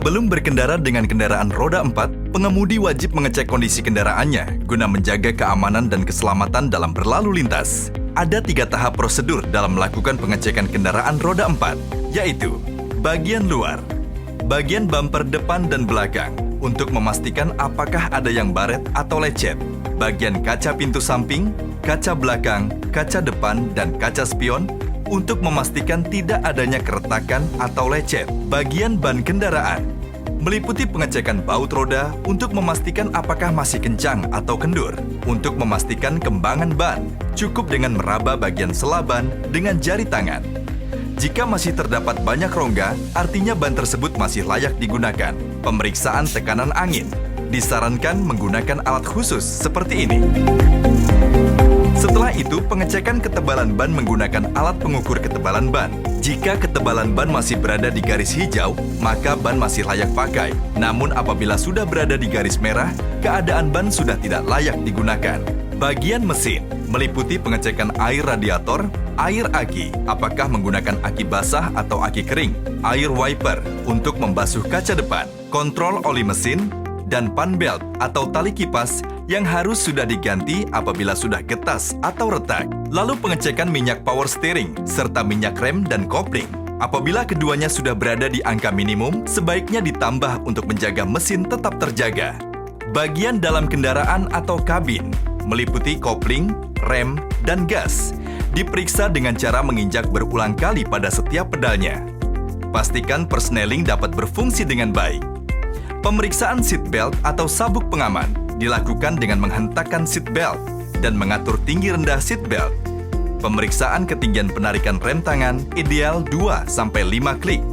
Sebelum berkendara dengan kendaraan roda 4, pengemudi wajib mengecek kondisi kendaraannya guna menjaga keamanan dan keselamatan dalam berlalu lintas. Ada 3 tahap prosedur dalam melakukan pengecekan kendaraan roda 4, yaitu bagian luar, bagian bumper depan dan belakang untuk memastikan apakah ada yang baret atau lecet, bagian kaca pintu samping, kaca belakang, kaca depan, dan kaca spion untuk memastikan tidak adanya keretakan atau lecet. Bagian ban kendaraan meliputi pengecekan baut roda untuk memastikan apakah masih kencang atau kendur. Untuk memastikan kembangan ban, cukup dengan meraba bagian selaban dengan jari tangan. Jika masih terdapat banyak rongga, artinya ban tersebut masih layak digunakan. Pemeriksaan tekanan angin disarankan menggunakan alat khusus seperti ini. Setelah itu, pengecekan ketebalan ban menggunakan alat pengukur ketebalan ban. Jika ketebalan ban masih berada di garis hijau, maka ban masih layak pakai. Namun apabila sudah berada di garis merah, keadaan ban sudah tidak layak digunakan. Bagian mesin meliputi pengecekan air radiator, air aki, apakah menggunakan aki basah atau aki kering, air wiper untuk membasuh kaca depan, kontrol oli mesin, dan pan belt atau tali kipas yang harus sudah diganti apabila sudah getas atau retak. Lalu pengecekan minyak power steering serta minyak rem dan kopling. Apabila keduanya sudah berada di angka minimum, sebaiknya ditambah untuk menjaga mesin tetap terjaga. Bagian dalam kendaraan atau kabin meliputi kopling, rem, dan gas. Diperiksa dengan cara menginjak berulang kali pada setiap pedalnya. Pastikan persneling dapat berfungsi dengan baik. Pemeriksaan seat belt atau sabuk pengaman dilakukan dengan menghentakkan seat belt dan mengatur tinggi rendah seat belt. Pemeriksaan ketinggian penarikan rem tangan ideal 2-5 klik,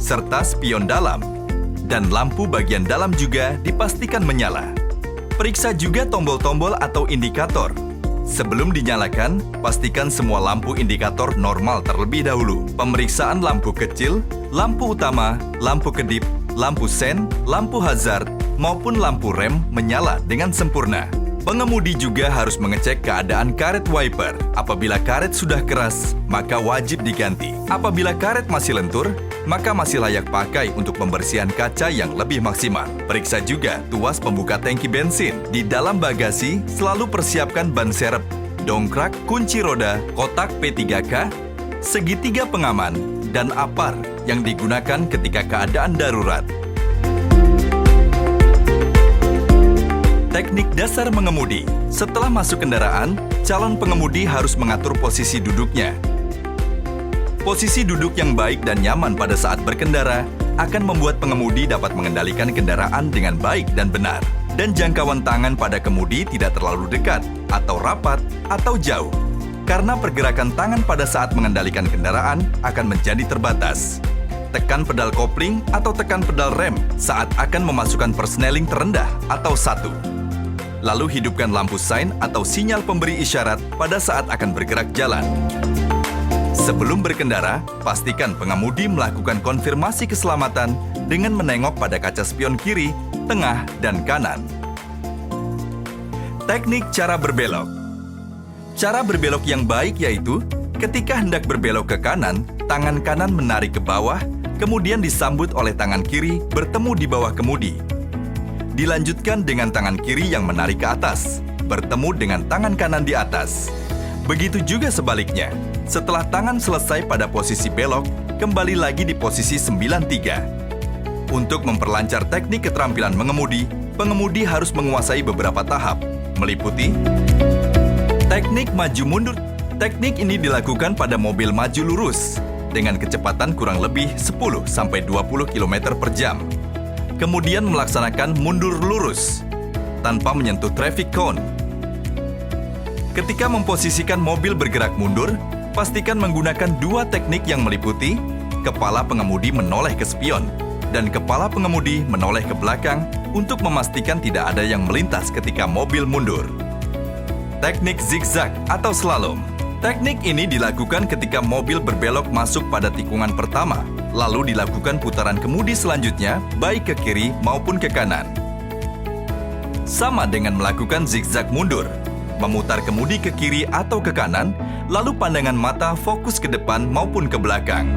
serta spion dalam dan lampu bagian dalam juga dipastikan menyala. Periksa juga tombol-tombol atau indikator. Sebelum dinyalakan, pastikan semua lampu indikator normal terlebih dahulu. Pemeriksaan lampu kecil, lampu utama, lampu kedip, lampu sen, lampu hazard, maupun lampu rem menyala dengan sempurna. Pengemudi juga harus mengecek keadaan karet wiper. Apabila karet sudah keras, maka wajib diganti. Apabila karet masih lentur, maka masih layak pakai untuk pembersihan kaca yang lebih maksimal. Periksa juga tuas pembuka tangki bensin. Di dalam bagasi, selalu persiapkan ban serep, dongkrak, kunci roda, kotak P3K, segitiga pengaman, dan apar yang digunakan ketika keadaan darurat. Teknik dasar mengemudi. Setelah masuk kendaraan, calon pengemudi harus mengatur posisi duduknya. Posisi duduk yang baik dan nyaman pada saat berkendara akan membuat pengemudi dapat mengendalikan kendaraan dengan baik dan benar. Dan jangkauan tangan pada kemudi tidak terlalu dekat, atau rapat, atau jauh. Karena pergerakan tangan pada saat mengendalikan kendaraan akan menjadi terbatas. Tekan pedal kopling atau tekan pedal rem saat akan memasukkan persneling terendah atau 1. Lalu hidupkan lampu sein atau sinyal pemberi isyarat pada saat akan bergerak jalan. Sebelum berkendara, pastikan pengemudi melakukan konfirmasi keselamatan dengan menengok pada kaca spion kiri, tengah, dan kanan. Teknik cara berbelok. Cara berbelok yang baik yaitu ketika hendak berbelok ke kanan, tangan kanan menarik ke bawah, kemudian disambut oleh tangan kiri bertemu di bawah kemudi. Dilanjutkan dengan tangan kiri yang menarik ke atas, bertemu dengan tangan kanan di atas. Begitu juga sebaliknya. Setelah tangan selesai pada posisi belok, kembali lagi di posisi 9-3. Untuk memperlancar teknik keterampilan mengemudi, pengemudi harus menguasai beberapa tahap, meliputi teknik maju mundur. Teknik ini dilakukan pada mobil maju lurus dengan kecepatan kurang lebih 10-20 km per jam. Kemudian melaksanakan mundur lurus tanpa menyentuh traffic cone. Ketika memposisikan mobil bergerak mundur, pastikan menggunakan 2 teknik yang meliputi kepala pengemudi menoleh ke spion dan kepala pengemudi menoleh ke belakang untuk memastikan tidak ada yang melintas ketika mobil mundur. Teknik zigzag atau slalom. Teknik ini dilakukan ketika mobil berbelok masuk pada tikungan pertama, lalu dilakukan putaran kemudi selanjutnya baik ke kiri maupun ke kanan. Sama dengan melakukan zigzag mundur, memutar kemudi ke kiri atau ke kanan, lalu pandangan mata fokus ke depan maupun ke belakang.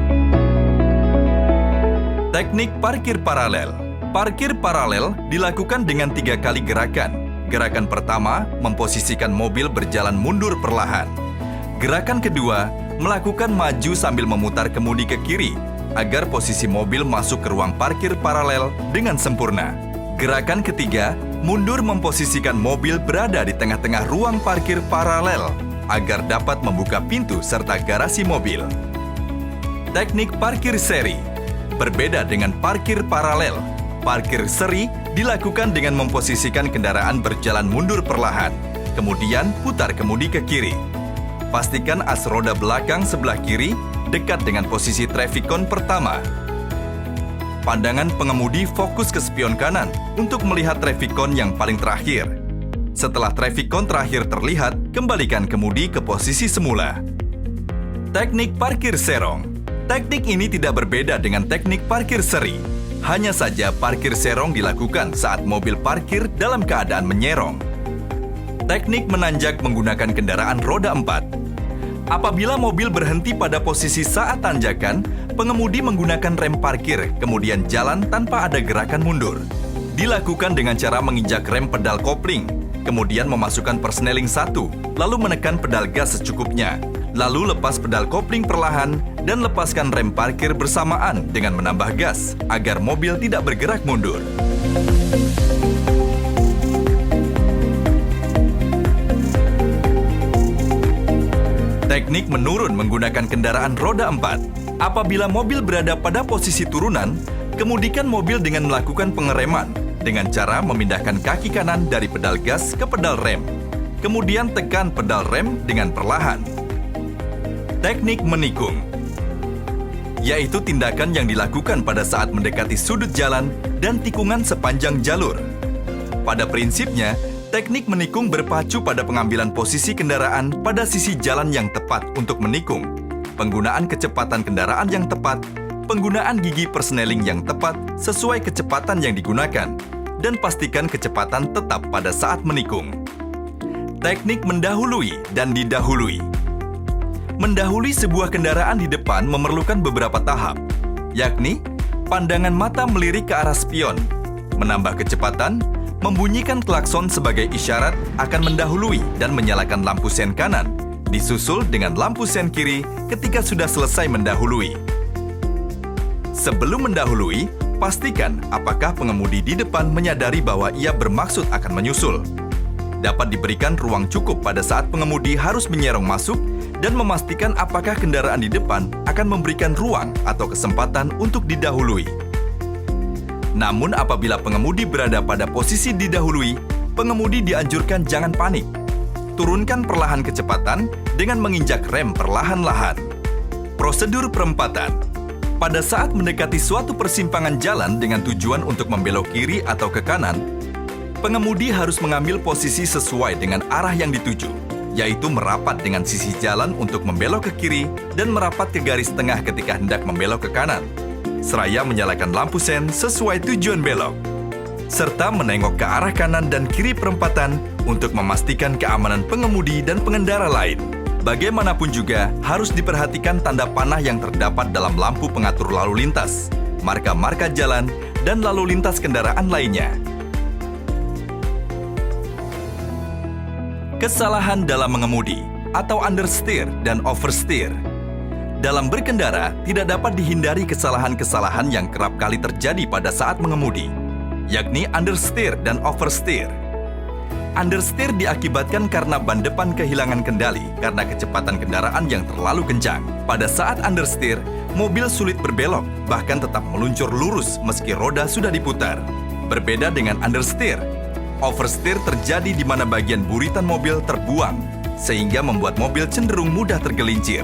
Teknik parkir paralel. Parkir paralel dilakukan dengan 3 kali gerakan. Gerakan pertama, memposisikan mobil berjalan mundur perlahan. Gerakan kedua, melakukan maju sambil memutar kemudi ke kiri, agar posisi mobil masuk ke ruang parkir paralel dengan sempurna. Gerakan ketiga, mundur memposisikan mobil berada di tengah-tengah ruang parkir paralel, agar dapat membuka pintu serta garasi mobil. Teknik parkir seri. Berbeda dengan parkir paralel, parkir seri dilakukan dengan memposisikan kendaraan berjalan mundur perlahan, kemudian putar kemudi ke kiri. Pastikan as roda belakang sebelah kiri dekat dengan posisi trafikon pertama. Pandangan pengemudi fokus ke spion kanan untuk melihat trafikon yang paling terakhir. Setelah trafikon terakhir terlihat, kembalikan kemudi ke posisi semula. Teknik parkir serong. Teknik ini tidak berbeda dengan teknik parkir seri. Hanya saja parkir serong dilakukan saat mobil parkir dalam keadaan menyerong. Teknik menanjak menggunakan kendaraan roda 4. Apabila mobil berhenti pada posisi saat tanjakan, pengemudi menggunakan rem parkir, kemudian jalan tanpa ada gerakan mundur. Dilakukan dengan cara menginjak rem pedal kopling, kemudian memasukkan persneling 1, lalu menekan pedal gas secukupnya, lalu lepas pedal kopling perlahan, dan lepaskan rem parkir bersamaan dengan menambah gas, agar mobil tidak bergerak mundur. Teknik menurun menggunakan kendaraan roda 4. Apabila mobil berada pada posisi turunan, kemudikan mobil dengan melakukan pengereman dengan cara memindahkan kaki kanan dari pedal gas ke pedal rem. Kemudian tekan pedal rem dengan perlahan. Teknik menikung, yaitu tindakan yang dilakukan pada saat mendekati sudut jalan dan tikungan sepanjang jalur. Pada prinsipnya, teknik menikung berpacu pada pengambilan posisi kendaraan pada sisi jalan yang tepat untuk menikung, penggunaan kecepatan kendaraan yang tepat, penggunaan gigi persneling yang tepat sesuai kecepatan yang digunakan, dan pastikan kecepatan tetap pada saat menikung. Teknik mendahului dan didahului. Mendahului sebuah kendaraan di depan memerlukan beberapa tahap, yakni pandangan mata melirik ke arah spion, menambah kecepatan, membunyikan klakson sebagai isyarat akan mendahului dan menyalakan lampu sen kanan, disusul dengan lampu sen kiri ketika sudah selesai mendahului. Sebelum mendahului, pastikan apakah pengemudi di depan menyadari bahwa ia bermaksud akan menyusul. Dapat diberikan ruang cukup pada saat pengemudi harus menyerong masuk dan memastikan apakah kendaraan di depan akan memberikan ruang atau kesempatan untuk didahului. Namun apabila pengemudi berada pada posisi didahului, pengemudi dianjurkan jangan panik. Turunkan perlahan kecepatan dengan menginjak rem perlahan-lahan. Prosedur perempatan. Pada saat mendekati suatu persimpangan jalan dengan tujuan untuk membelok kiri atau ke kanan, pengemudi harus mengambil posisi sesuai dengan arah yang dituju, yaitu merapat dengan sisi jalan untuk membelok ke kiri dan merapat ke garis tengah ketika hendak membelok ke kanan, seraya menyalakan lampu sen sesuai tujuan belok, serta menengok ke arah kanan dan kiri perempatan untuk memastikan keamanan pengemudi dan pengendara lain. Bagaimanapun juga, harus diperhatikan tanda panah yang terdapat dalam lampu pengatur lalu lintas, marka-marka jalan, dan lalu lintas kendaraan lainnya. Kesalahan dalam mengemudi atau understeer dan oversteer. Dalam berkendara, tidak dapat dihindari kesalahan-kesalahan yang kerap kali terjadi pada saat mengemudi, yakni understeer dan oversteer. Understeer diakibatkan karena ban depan kehilangan kendali karena kecepatan kendaraan yang terlalu kencang. Pada saat understeer, mobil sulit berbelok, bahkan tetap meluncur lurus meski roda sudah diputar. Berbeda dengan understeer, oversteer terjadi di mana bagian buritan mobil terbuang, sehingga membuat mobil cenderung mudah tergelincir.